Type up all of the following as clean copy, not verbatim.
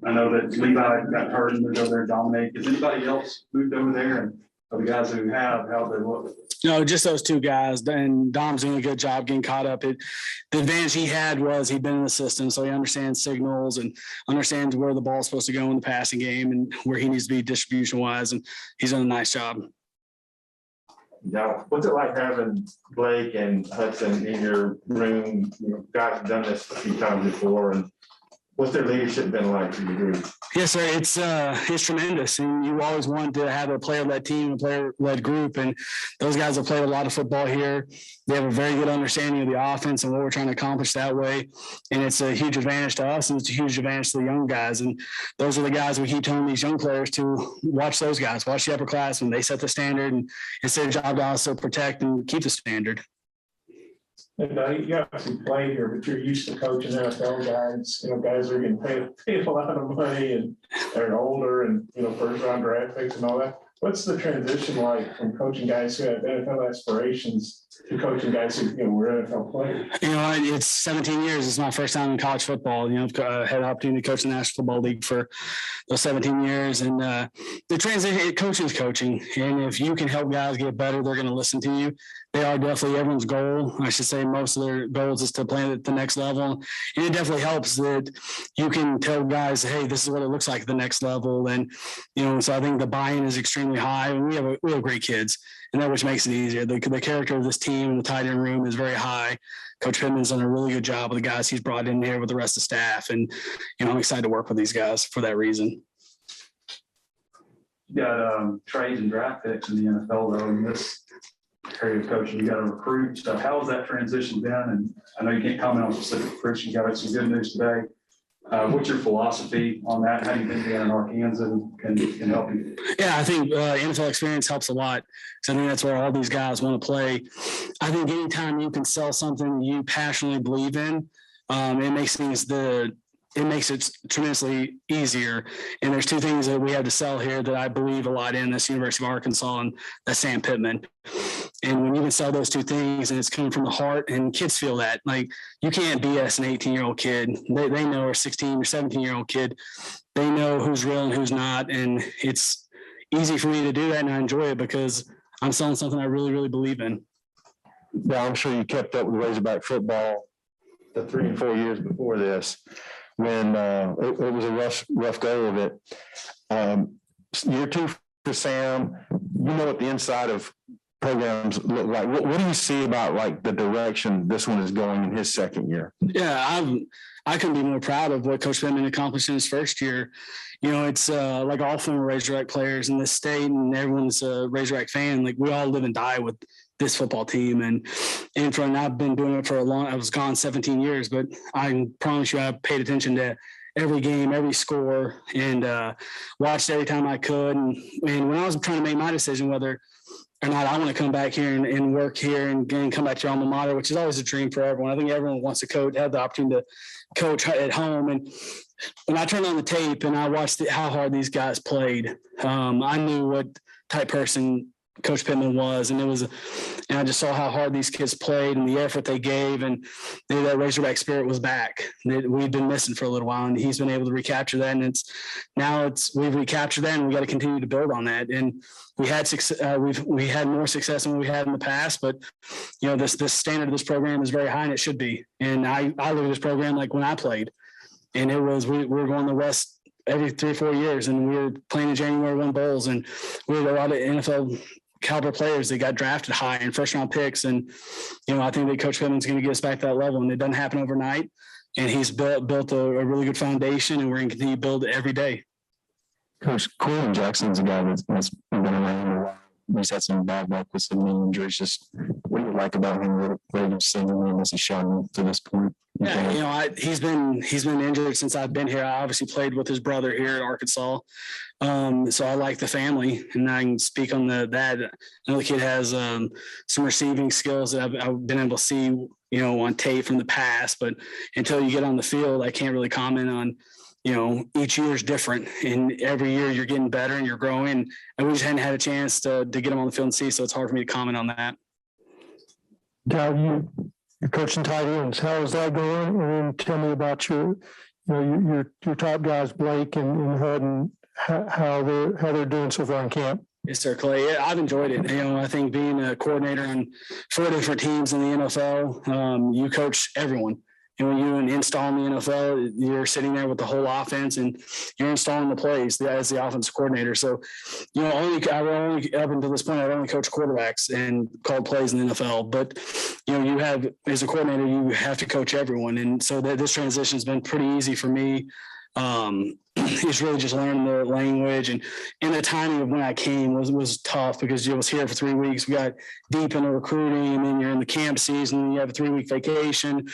I know that Levi got hurt and moved over there. Dominic, has anybody else moved over there? And of the guys who have, how they look? No, just those two guys. And Dom's doing a good job getting caught up. The advantage he had was he'd been in the system, so he understands signals and understands where the ball's supposed to go in the passing game and where he needs to be distribution-wise, and he's done a nice job. Now, what's it like having Blake and Hudson in your room? You know, guys have done this a few times before, and what's their leadership been like for the group? Yes, sir. It's tremendous, and you always want to have a player-led team, a player-led group, and those guys have played a lot of football here. They have a very good understanding of the offense and what we're trying to accomplish that way, and it's a huge advantage to us, and it's a huge advantage to the young guys. And those are the guys we keep telling these young players to watch. Those guys, watch the upperclassmen. They set the standard, and it's their job to also protect and keep the standard. And you obviously played here, but you're used to coaching NFL guys. You know, guys are getting paid a lot of money and they're older, and first round draft picks and all that. What's the transition like from coaching guys who have NFL aspirations to coaching guys who were NFL players? It's 17 years. It's my first time in college football. I've had the opportunity to coach the National Football League for those 17 years, and the transition, coaching is coaching. And if you can help guys get better, they're going to listen to you. They are definitely everyone's goal. I should say most of their goals is to play at the next level. And it definitely helps that you can tell guys, hey, this is what it looks like at the next level. And, so I think the buy-in is extremely high, and we have great kids, and that which makes it easier. The character of this team and the tight end room is very high. Coach Pittman's done a really good job with the guys he's brought in here with the rest of the staff. And, I'm excited to work with these guys for that reason. You got trades and draft picks in the NFL, though, in this area of coaching. You got to recruit. So how has that transition been? And I know you can't comment on specific recruits. You got some good news today. What's your philosophy on that? How do you think the Arkansas can help you? Yeah, I think NFL experience helps a lot. So I think that's where all these guys want to play. I think anytime you can sell something you passionately believe in, it makes it tremendously easier. And there's two things that we have to sell here that I believe a lot in. That's University of Arkansas and that's Sam Pittman. And when you can sell those two things and it's coming from the heart, and kids feel that, like, you can't BS an 18-year-old kid. They know, or 16 or 17-year-old kid, they know who's real and who's not. And it's easy for me to do that, and I enjoy it because I'm selling something I really, really believe in. Yeah, I'm sure you kept up with Razorback football the 3 and 4 years before this, when it was a rough go of it. Year two for Sam, what the inside of programs look like. What do you see about like the direction this one is going in his second year? Yeah, I couldn't be more proud of what Coach Pittman accomplished in his first year. It's like all former Razorback players in this state, and everyone's a Razorback fan. Like, we all live and die with this football team, and I've been doing it for I was gone 17 years, but I promise you I paid attention to every game, every score, and watched every time I could. And when I was trying to make my decision whether or not I want to come back here and work here and come back to your alma mater, which is always a dream for everyone. I think everyone wants to coach, have the opportunity to coach at home. And when I turned on the tape and I watched how hard these guys played, I knew what type person Coach Pittman was, and I just saw how hard these kids played and the effort they gave, and that Razorback spirit was back. We've been missing for a little while, and he's been able to recapture that. And we've recaptured that, and we got to continue to build on that. And we had we had more success than we had in the past, but this standard of this program is very high, and it should be. And I look at this program like when I played, and we were going the West every 3 or 4 years, and we were playing in January 1 bowls, and we had a lot of NFL caliber players that got drafted high and first round picks. And, I think that Coach Pittman's going to get us back to that level, and it doesn't happen overnight. And he's built a really good foundation, and we're going to continue to build it every day. Coach Quinn Jackson's a guy that's been around a while. He's had some bad luck with some knee injuries. Just what do you like about him? What you've seen him as he's shown to this point? Yeah, he's been injured since I've been here. I obviously played with his brother here at Arkansas, so I like the family, and I can speak on that. I know the kid has some receiving skills that I've been able to see, on tape from the past. But until you get on the field, I can't really comment on. Each year is different, and every year you're getting better and you're growing. And we just hadn't had a chance to get them on the field and see, so it's hard for me to comment on that. Dowell, you're coaching tight ends. How is that going? And then tell me about your your top guys, Blake and Hutton, how they're doing so far in camp? Yes, sir, Clay. Yeah, I've enjoyed it. I think being a coordinator on 4 different teams in the NFL, you coach everyone. And when you install in the NFL, you're sitting there with the whole offense and you're installing the plays as the offensive coordinator. So, I only up until this point, I've only coached quarterbacks and called plays in the NFL. But, you have, as a coordinator, you have to coach everyone. And so this transition has been pretty easy for me. He's really just learning the language and the timing of when I came was tough because I was here for 3 weeks. We got deep into recruiting and then you're in the camp season and you have a 3-week vacation.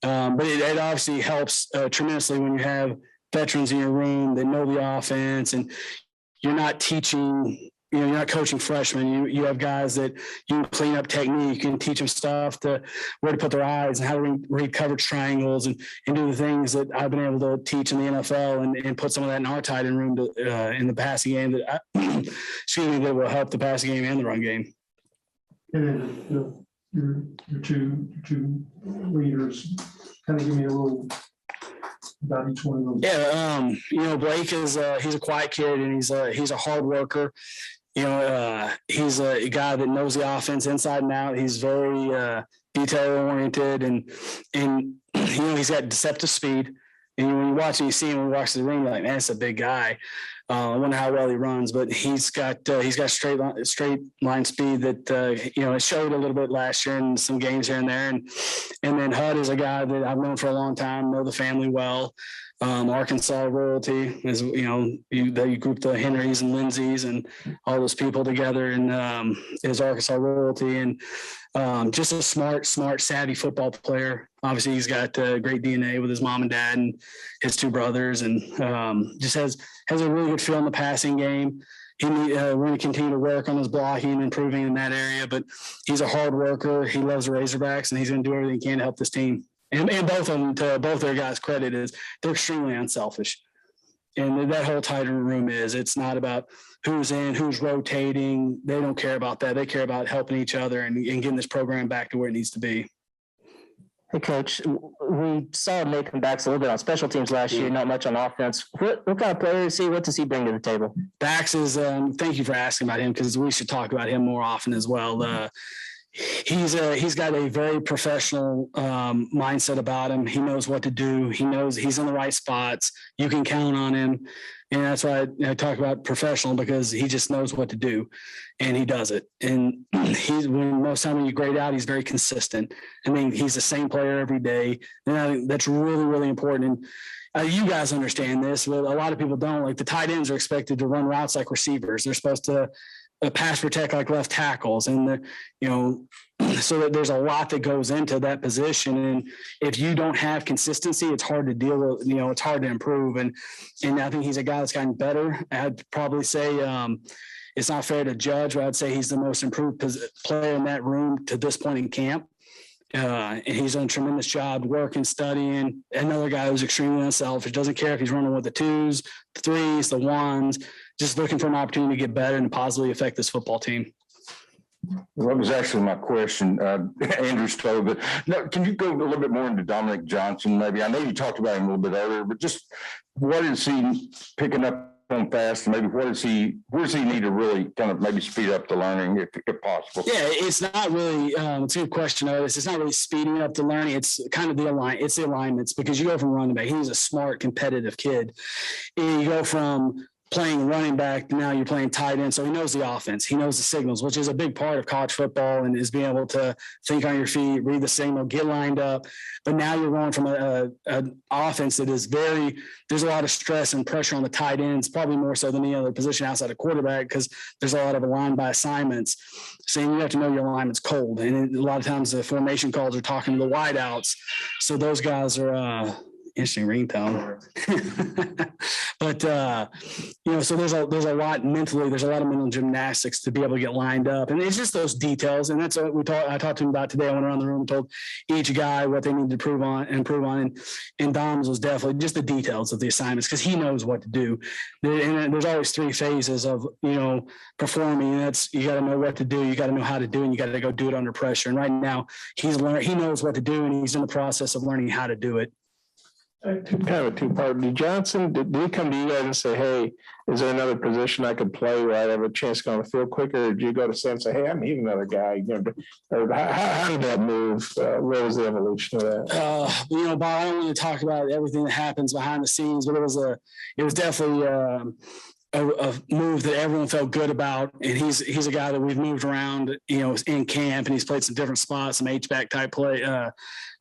But it obviously helps tremendously when you have veterans in your room that know the offense and you're not teaching, you're not coaching freshmen. You have guys that you can clean up technique, you can teach them stuff to where to put their eyes and how to read coverage triangles and do the things that I've been able to teach in the NFL and put some of that in our tight end room in the passing game that that will help the passing game and the run game. And then your two leaders, kind of give me a little about each one of them. Yeah, Blake is he's a quiet kid and he's a hard worker. He's a guy that knows the offense inside and out. He's very detail oriented and he's got deceptive speed. And when you watch him, you see him when you watch the ring, you're like, man, it's a big guy. I wonder how well he runs, but he's got straight line speed that it showed a little bit last year in some games here and there. And then Hud is a guy that I've known for a long time, know the family well. Arkansas royalty is, you group the Henrys and Lindsays and all those people together and is Arkansas royalty and just a smart, savvy football player. Obviously, he's got great DNA with his mom and dad and his 2 brothers and just has a really good feel in the passing game. We're going to continue to work on his blocking and improving in that area, but he's a hard worker. He loves the Razorbacks and he's going to do everything he can to help this team. And both of them, to both their guys' credit, is they're extremely unselfish. And that whole tight end room it's not about who's in, who's rotating. They don't care about that. They care about helping each other and getting this program back to where it needs to be. Hey, Coach, we saw Nathan Bax a little bit on special teams last year, not much on offense. What kind of player is he? What does he bring to the table? Bax is, thank you for asking about him because we should talk about him more often as well. He's got a very professional mindset about him. He knows what to do. He knows he's in the right spots. You can count on him. And that's why I talk about professional because he just knows what to do and he does it. And most time when you grade out, he's very consistent. I mean, he's the same player every day. And I think that's really, really important. And you guys understand this, but a lot of people don't. Like the tight ends are expected to run routes like receivers. They're supposed to pass protect like left tackles. And, so that there's a lot that goes into that position. And if you don't have consistency, it's hard to deal with, it's hard to improve. And I think he's a guy that's gotten better. I'd probably say it's not fair to judge, but I'd say he's the most improved player in that room to this point in camp. And he's done a tremendous job working, studying. Another guy who's extremely unselfish, doesn't care if he's running with the 2s, the 3s, the 1s, just looking for an opportunity to get better and positively affect this football team. Well, that was actually my question, Andrew Stowe, but no, can you go a little bit more into Dominic Johnson? Maybe I know you talked about him a little bit earlier, but just what is he picking up on fast? And maybe where does he need to really kind of maybe speed up the learning if possible? Yeah, it's not really, it's a good question, Otis. It's not really speeding up the learning. It's kind of the alignments because you go from running back. He's a smart, competitive kid. And you go from playing running back, now you're playing tight end. So he knows the offense. He knows the signals, which is a big part of college football and is being able to think on your feet, read the signal, get lined up. But now you're going from an offense that is there's a lot of stress and pressure on the tight ends, probably more so than any other position outside of quarterback because there's a lot of aligned by assignments. So you have to know your alignment's cold. And a lot of times the formation calls are talking to the wideouts. So those guys are interesting ringtone. But so there's a lot mentally, there's a lot of mental gymnastics to be able to get lined up. And it's just those details. And that's what I talked to him about today. I went around the room and told each guy what they need to improve on. And Dom's was definitely just the details of the assignments because he knows what to do. And there's always 3 phases of, performing. And that's, you got to know what to do. You got to know how to do it. And you got to go do it under pressure. And right now he knows what to do and he's in the process of learning how to do it. Kind of a two-part. Did Johnson, did he come to you guys and say, hey, is there another position I could play where I'd have a chance to go on the field quicker? Or did you go to Sam and say, hey, I need another guy? Or how did that move? Where was the evolution of that? Bob, I don't want to talk about everything that happens behind the scenes, but it was definitely a move that everyone felt good about. And he's a guy that we've moved around, in camp, and he's played some different spots, some H-back type play,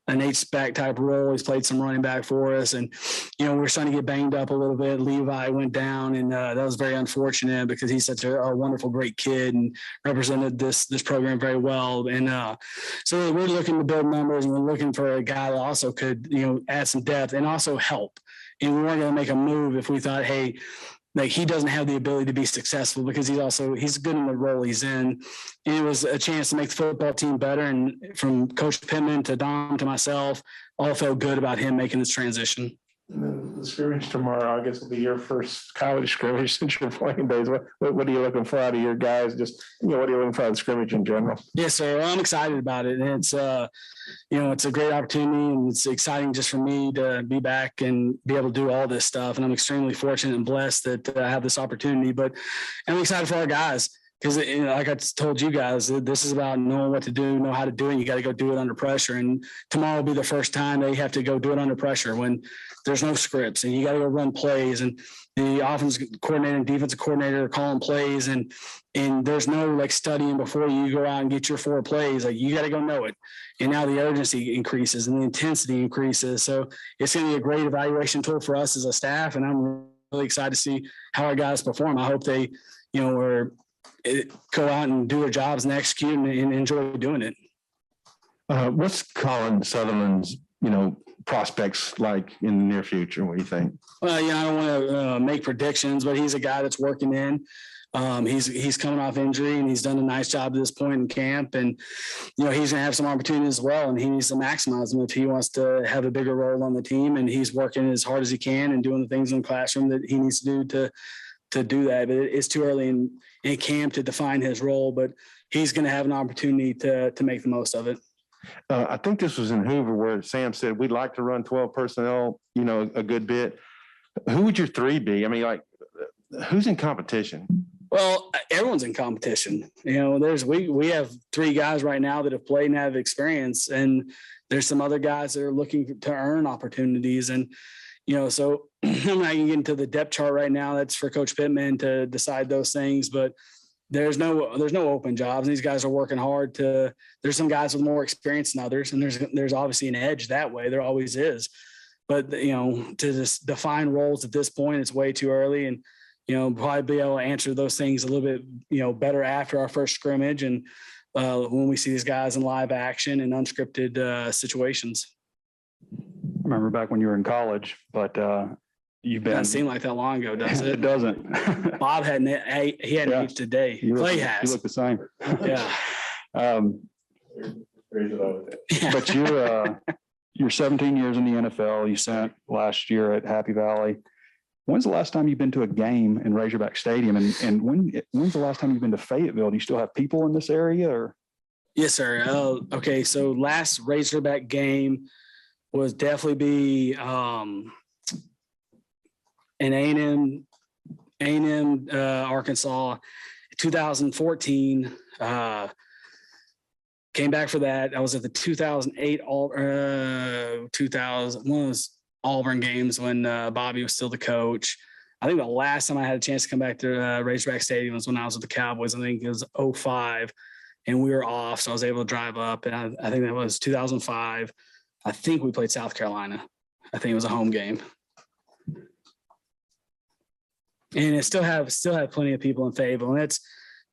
an H-back type role. He's played some running back for us. And, we're starting to get banged up a little bit. Levi went down, and that was very unfortunate because he's such a wonderful, great kid and represented this program very well. And so we're looking to build numbers, and we're looking for a guy that also could, add some depth and also help. And we weren't going to make a move if we thought, hey, like he doesn't have the ability to be successful, because he's good in the role he's in. And it was a chance to make the football team better. And from Coach Pittman to Dom to myself, all felt good about him making this transition. And then the scrimmage tomorrow, I guess, will be your first college scrimmage since your playing days. What are you looking for out of your guys? Just, what are you looking for out of the scrimmage in general? Yes, sir. I'm excited about it. And it's, it's a great opportunity, and it's exciting just for me to be back and be able to do all this stuff. And I'm extremely fortunate and blessed that I have this opportunity, but I'm excited for our guys. Because, like I told you guys, this is about knowing what to do, know how to do it, and you got to go do it under pressure. And tomorrow will be the first time they have to go do it under pressure when there's no scripts, and you got to go run plays. And the offensive coordinator and defensive coordinator are calling plays, and there's no studying before you go out and get your 4 plays. You got to go know it. And now the urgency increases and the intensity increases. So it's going to be a great evaluation tool for us as a staff, and I'm really excited to see how our guys perform. I hope they, go out and do their jobs and execute and enjoy doing it. What's Colin Sutherland's, prospects like in the near future? What do you think? Well, I don't want to make predictions, but he's a guy that's working in. He's coming off injury, and he's done a nice job at this point in camp. And, he's going to have some opportunities as well, and he needs to maximize them if he wants to have a bigger role on the team. And he's working as hard as he can and doing the things in the classroom that he needs to do to do that. But it's too early in camp to define his role, but he's going to have an opportunity to make the most of it. I think this was in Hoover where Sam said, we'd like to run 12 personnel, a good bit. Who would your 3 be? I mean, who's in competition? Well, everyone's in competition. We have 3 guys right now that have played and have experience, and there's some other guys that are looking to earn opportunities. And, so I'm not going to get into the depth chart right now. That's for Coach Pittman to decide those things, but there's no open jobs. These guys are working hard there's some guys with more experience than others, and there's obviously an edge that way. There always is. But, to just define roles at this point, it's way too early, and, probably be able to answer those things a little bit, better after our first scrimmage and when we see these guys in live action and unscripted situations. I remember back when you were in college, but you've been. Doesn't seem like that long ago, does it? It doesn't. Bob hadn't aged today. Clay has. You look the same. Yeah. But you're 17 years in the NFL. You spent last year at Happy Valley. When's the last time you've been to a game in Razorback Stadium? And when's the last time you've been to Fayetteville? Do you still have people in this area? Or? Yes, sir. Okay, so last Razorback game was definitely be an A&M, Arkansas, 2014. Came back for that. I was at the 2008 one of those Auburn games when Bobby was still the coach. I think the last time I had a chance to come back to Razorback Stadium was when I was with the Cowboys. I think it was 2005, and we were off, so I was able to drive up. And I think that was 2005. I think we played South Carolina. I think it was a home game. And it still have plenty of people in Fayetteville. And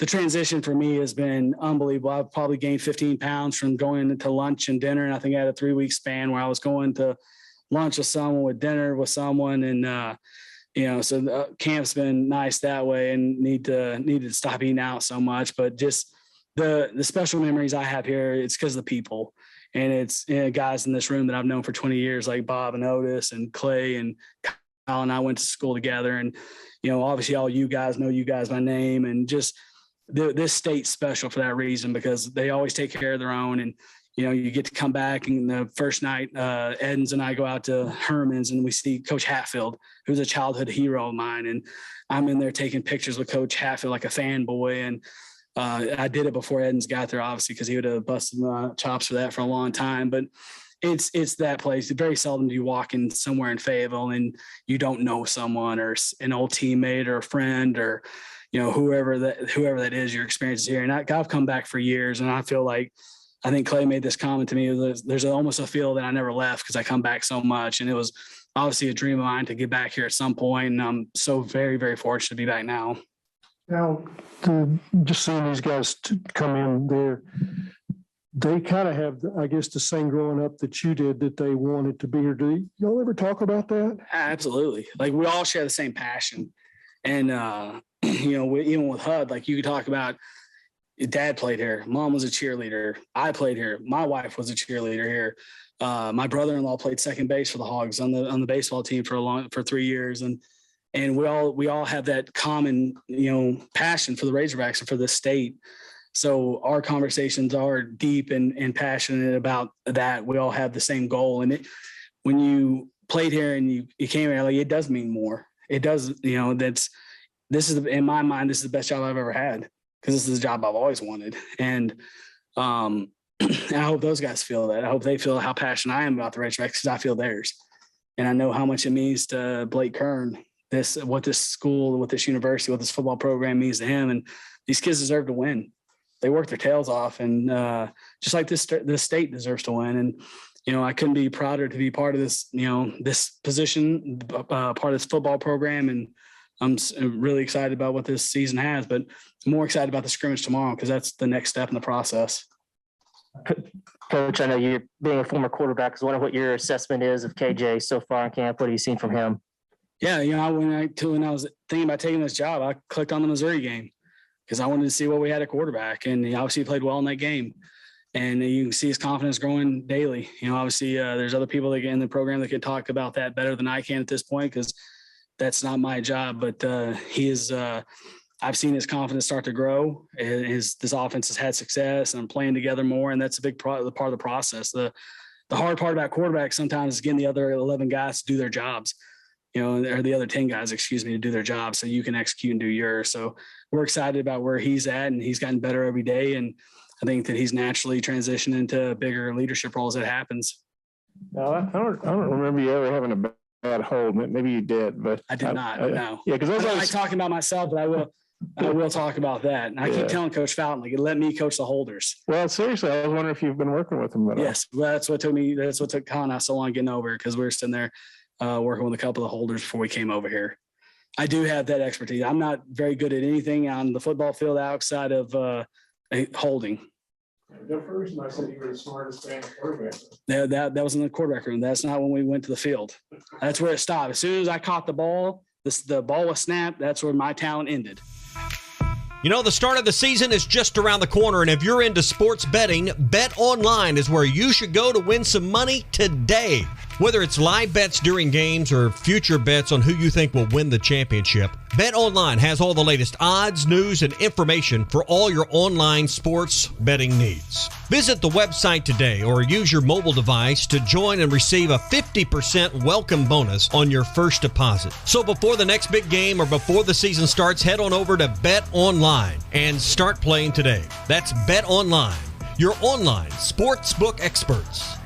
the transition for me has been unbelievable. I've probably gained 15 pounds from going to lunch and dinner. And I think I had a 3-week span where I was going to lunch with someone, with dinner with someone. And, so the camp's been nice that way, and need to stop eating out so much. But just the special memories I have here, it's because of the people. And it's guys in this room that I've known for 20 years, like Bob and Otis and Clay and Kyle and I went to school together. And, obviously all you guys know you guys by name, and just this state's special for that reason, because they always take care of their own. And, you get to come back, and the first night, Edens and I go out to Herman's and we see Coach Hatfield, who's a childhood hero of mine. And I'm in there taking pictures with Coach Hatfield like a fanboy. And I did it before Edens got there, obviously, because he would have busted my chops for that for a long time. But it's that place. Very seldom do you walk in somewhere in Fayetteville and you don't know someone or an old teammate or a friend or, whoever that is, your experience here. And I've come back for years, and I feel like, I think Clay made this comment to me. There's almost a feel that I never left because I come back so much. And it was obviously a dream of mine to get back here at some point. And I'm so very, very fortunate to be back now. Now, just seeing these guys come in there, they kind of have, I guess, the same growing up that you did, that they wanted to be here. Do y'all ever talk about that? Absolutely. Like, we all share the same passion. And, even with HUD, like, you could talk about, Dad played here. Mom was a cheerleader. I played here. My wife was a cheerleader here. My brother-in-law played second base for the Hogs on the baseball team for 3 years. And we all have that common, passion for the Razorbacks and for the state. So our conversations are deep and passionate about that. We all have the same goal. And when you played here and you came here, like, it does mean more. It does, in my mind, this is the best job I've ever had, because this is a job I've always wanted. And I hope those guys feel that. I hope they feel how passionate I am about the Razorbacks, because I feel theirs. And I know how much it means to Blake Kern, what this school, what this university, what this football program means to him. And these kids deserve to win. They work their tails off. And just like this state deserves to win. And, I couldn't be prouder to be part of this, this position, part of this football program. And I'm really excited about what this season has, but more excited about the scrimmage tomorrow, because that's the next step in the process. Coach, I know you're being a former quarterback. I was wondering what your assessment is of KJ so far in camp. What have you seen from him? Yeah, when I was thinking about taking this job, I clicked on the Missouri game because I wanted to see what we had at quarterback, and he obviously played well in that game. And you can see his confidence growing daily. Obviously, there's other people that get in the program that can talk about that better than I can at this point, because that's not my job. But he is. I've seen his confidence start to grow. This offense has had success, and I'm playing together more, and that's a big part of the process. The hard part about quarterback sometimes is getting the other 11 guys to do their jobs, or the other 10 guys, to do their jobs, so you can execute and do yours. So we're excited about where he's at, and he's gotten better every day. And I think that he's naturally transitioned into bigger leadership roles as it happens. No, I don't remember you ever having a bad hold. Maybe you did, but I did not. No. Yeah, because I like talking about myself, but I will talk about that. And I keep telling Coach Fountain, like, let me coach the holders. Well, seriously, I was wondering if you've been working with him at all. Yes, well, that's what took Colin so long getting over, because we were sitting there working with a couple of the holders before we came over here. I do have that expertise. I'm not very good at anything on the football field outside of holding. The first time I said you were the smartest man quarterback. That was in the quarterback room. That's not when we went to the field. That's where it stopped. As soon as I caught the ball, the ball was snapped. That's where my talent ended. The start of the season is just around the corner, and if you're into sports betting, Bet Online is where you should go to win some money today. Whether it's live bets during games or future bets on who you think will win the championship, Bet Online has all the latest odds, news, and information for all your online sports betting needs. Visit the website today or use your mobile device to join and receive a 50% welcome bonus on your first deposit. So before the next big game or before the season starts, head on over to Bet Online and start playing today. That's Bet Online, your online sportsbook experts.